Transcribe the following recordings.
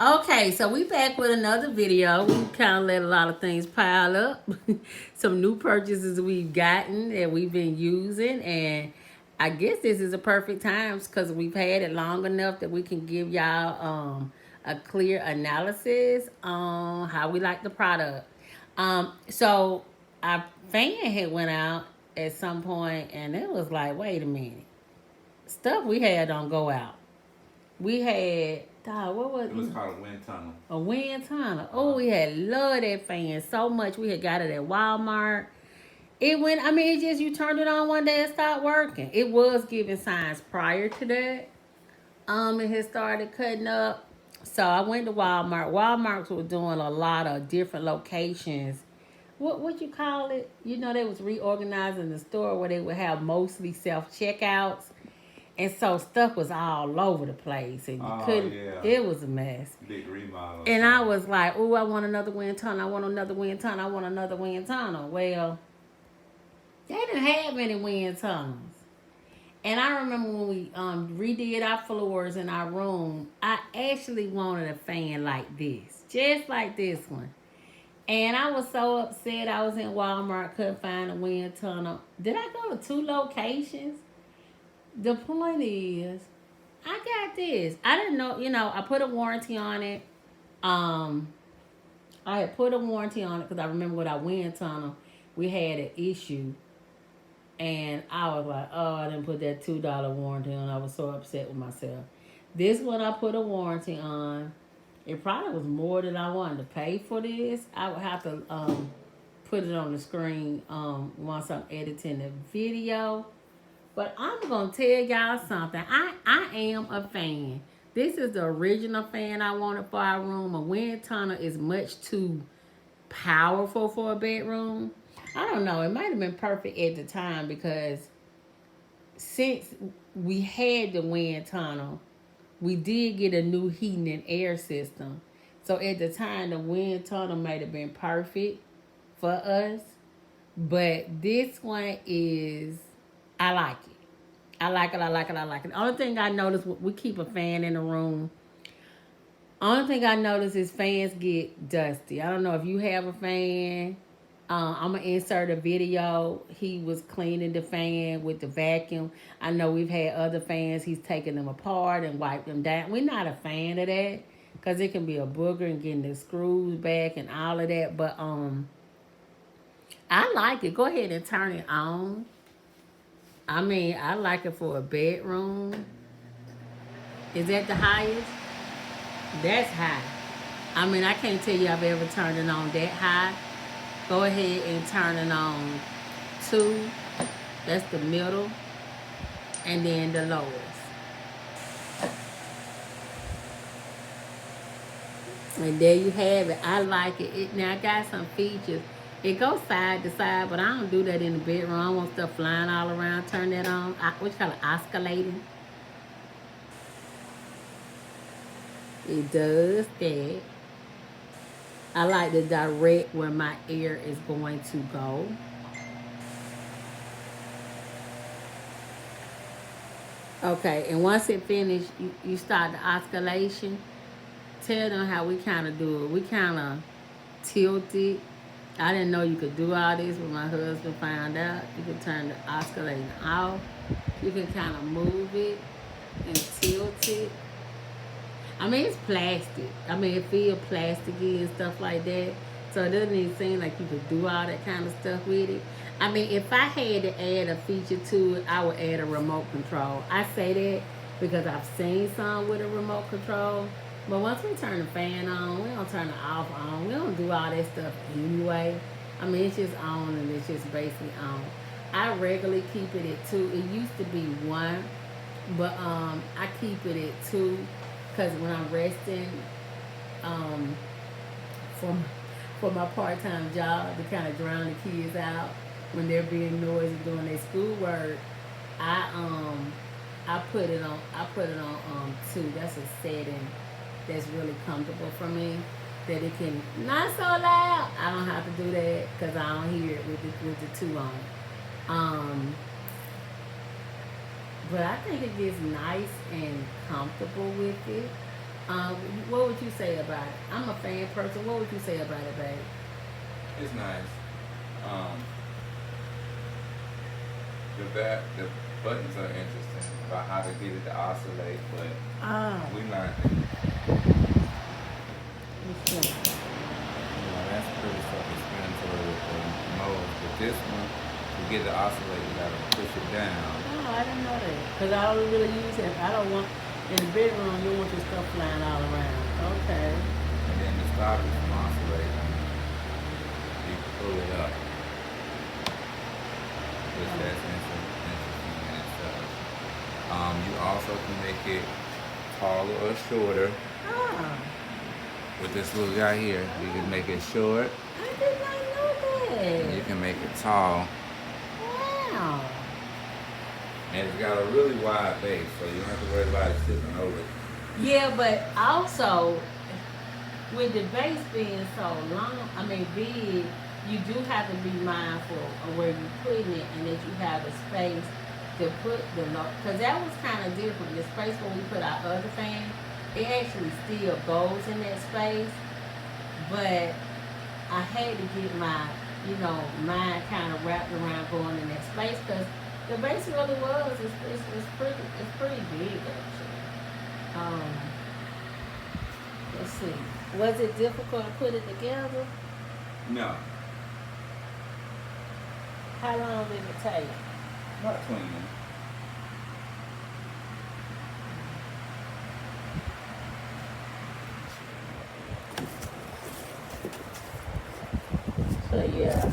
Okay, so we back with another video. We kind of let a lot of things pile up. Some new purchases we've gotten that we've been using, and I guess this is a perfect time because we've had it long enough that we can give y'all a clear analysis on how we like the product. So our fan had went out at some point, and it was like, wait a minute, stuff we had don't go out. We had, dog, what was It was called a wind tunnel. a wind tunnel? Oh, we had loved that fan so much. We had got it at Walmart. It went, I mean, it just, you turned it on one day and stopped working. It was giving signs prior to that. It had started cutting up. So I went to Walmart. Walmart's was doing a lot of different locations. What you call it? You know, they was reorganizing the store where they would have mostly self checkouts. And so stuff was all over the place, and you Oh couldn't. yeah, It was a mess. big remodel or And I something. was like, "Oh, I want another wind tunnel. I want another wind tunnel. I want another wind tunnel." Well, they didn't have any wind tunnels. And I remember when we redid our floors in our room, I actually wanted a fan like this, just like this one. And I was so upset. I was in Walmart, couldn't find a wind tunnel. Did I go to two locations? The point is, I got this. I didn't know, I put a warranty on it. Um, I had put a warranty on it because I remember with our wind tunnel, we had an issue. And I was like, oh, I didn't put that $2 warranty on. I was so upset with myself. This one I put a warranty on. It probably was more than I wanted to pay for this. I would have to put it on the screen once I'm editing the video. But I'm gonna tell y'all something. I am a fan. This is the original fan I wanted for our room. A wind tunnel is much too powerful for a bedroom. I don't know. It might have been perfect at the time because since we had the wind tunnel, we did get a new heating and air system. So at the time, the wind tunnel might have been perfect for us. But this one is, I like it. I like it. I like it. I like it. The only thing I noticed, we keep a fan in the room. Only thing I noticed is fans get dusty. I don't know if you have a fan. I'm gonna insert a video. He was cleaning the fan with the vacuum. I know we've had other fans. He's taken them apart and wiped them down. We're not a fan of that because it can be a booger and getting the screws back and all of that. But I like it. Go ahead and turn it on. I mean, I like it for a bedroom. Is that the highest? That's high. I mean, I can't tell you I've ever turned it on that high. Go ahead and turn it on 2. That's the middle. And then the lowest. And there you have it. I like it. Now, I got some features. It goes side to side, but I don't do that in the bedroom. I want stuff flying all around. Turn that on. What you call it? Oscillating. It does that. I like to direct where my air is going to go. Okay, and once it finished, you start the oscillation. Tell them how we kind of do it. We kind of tilt it. I didn't know you could do all this, but my husband found out. You can turn the oscillator off. You can kind of move it and tilt it. I mean, it's plastic. I mean, it feels plasticky and stuff like that. So it doesn't even seem like you could do all that kind of stuff with it. I mean, if I had to add a feature to it, I would add a remote control. I say that because I've seen some with a remote control. But once we turn the fan on, we don't turn it off on. We don't do all that stuff anyway. I mean, it's just on and it's just basically on. I regularly keep it at 2. It used to be 1, but I keep it at 2 because when I'm resting um, for my part-time job to kind of drown the kids out when they're being noisy doing their schoolwork, I put it on 2. That's a setting that's really comfortable for me. That it can not so loud. I don't have to do that because I don't hear it with the 2 on. But I think it gets nice and comfortable with it. What would you say about it? I'm a fan person. What would you say about it, babe? It's nice. Um, the buttons are interesting about how to get it to oscillate, but Oh. we learned it. That's pretty self-explanatory with the modes, but this one, to get it to oscillate, you gotta push it down. Oh, I didn't know that. Because I don't really use it. I don't want, in the bedroom, you want your stuff flying all around. Okay. And then to stop it from oscillating, you pull it up. Which that's interesting in itself. You also can make it taller or shorter. Oh. With this little guy here, you can make it short. I did not know that. And you can make it tall. Wow. And it's got a really wide base, so you don't have to worry about it tipping over. Yeah, but also, with the base being so big, you do have to be mindful of where you're putting it and that you have a space to put the because that was kind of different. The space where we put our other fan, it actually still goes in that space, but I had to get my, mind kind of wrapped around going in that space because the base really was, it's pretty big actually. Let's see. Was it difficult to put it together? No. How long did it take? About 20 minutes. So yeah,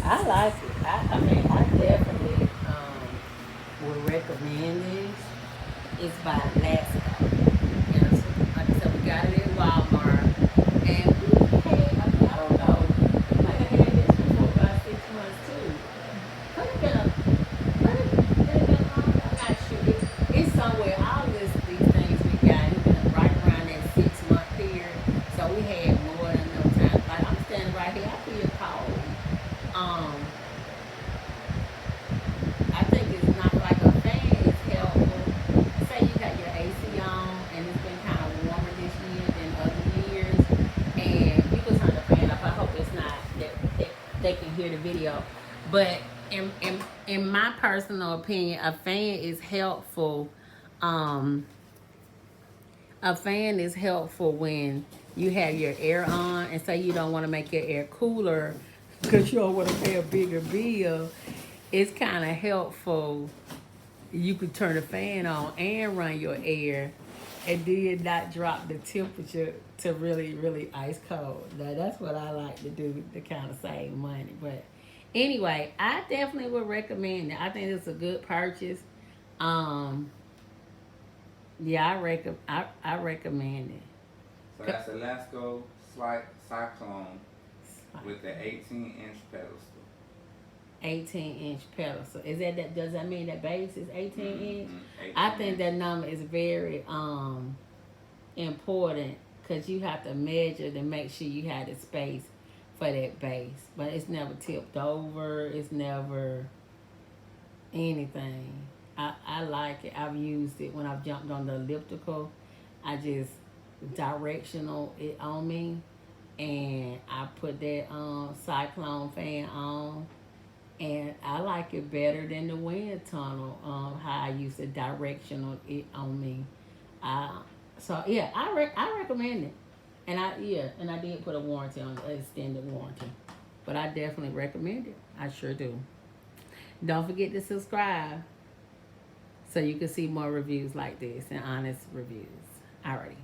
I like it. I definitely would recommend this. It's by LASKO. And so, like I said, we got it at Walmart, and we had, I don't know, we might have had this for about 6 months too. Could have been longer. I'm not sure. It's somewhere. I'll list these things we got. It's been right around that 6 month period. So we had more than enough time. Like I'm standing right here. I feel cold. I think it's not like a fan is helpful. Say you got your AC on and it's been kind of warmer this year than other years, and you can turn the fan up. I hope it's not that they can hear the video, but in my personal opinion, a fan is helpful. Um, a fan is helpful when you have your air on, and say you don't want to make your air cooler because you don't want to pay a bigger bill. It's kind of helpful. You could turn the fan on and run your air, and then not drop the temperature to really, really ice cold. Now that's what I like to do to kind of save money. But anyway, I definitely would recommend it. I think it's a good purchase. Yeah, I recommend it. So that's a LASKO Cyclone with the 18-inch pedestal. 18-inch pedestal. Does that mean that base is 18-inch? 18 I think that number is very important because you have to measure to make sure you have the space for that base. But it's never tipped over. It's never anything. I like it. I've used it when I've jumped on the elliptical. I just directional it on me, and I put that cyclone fan on, and I like it better than the wind tunnel. How I use the directional it on me. So yeah, I recommend it, and I did put a warranty on an extended warranty, but I definitely recommend it. I sure do. Don't forget to subscribe so you can see more reviews like this and honest reviews. Alrighty.